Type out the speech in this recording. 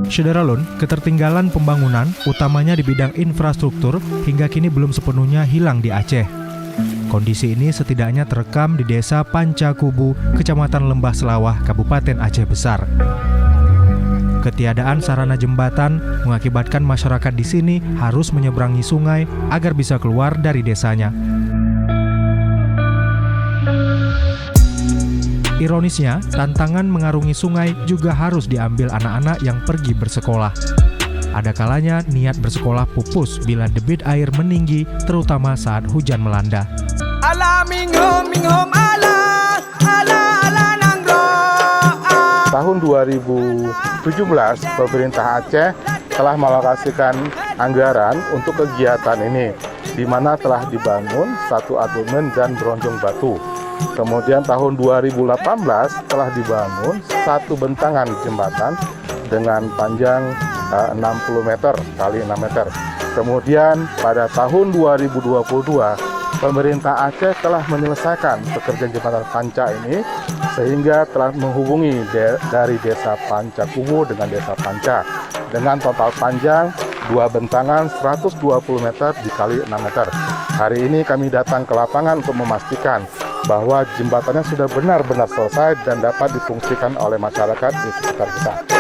Syederalun, ketertinggalan pembangunan, utamanya di bidang infrastruktur, hingga kini belum sepenuhnya hilang di Aceh. Kondisi ini setidaknya terekam di Desa Pancakubu, Kecamatan Lembah Selawah, Kabupaten Aceh Besar. Ketiadaan sarana jembatan mengakibatkan masyarakat di sini harus menyeberangi sungai agar bisa keluar dari desanya. Ironisnya, tantangan mengarungi sungai juga harus diambil anak-anak yang pergi bersekolah. Ada kalanya niat bersekolah pupus bila debit air meninggi, terutama saat hujan melanda. Tahun 2017, pemerintah Aceh telah mengalokasikan anggaran untuk kegiatan ini, di mana telah dibangun satu abutmen dan bronjong batu. Kemudian tahun 2018 telah dibangun satu bentangan jembatan dengan panjang 60 meter kali 6 meter. Kemudian pada tahun 2022, pemerintah Aceh telah menyelesaikan pekerjaan jembatan Panca ini sehingga telah menghubungi dari Desa Pancakubu dengan Desa Panca dengan total panjang 2 bentangan 120 meter dikali 6 meter. Hari ini kami datang ke lapangan untuk memastikan bahwa jembatannya sudah benar-benar selesai dan dapat difungsikan oleh masyarakat di sekitar kita.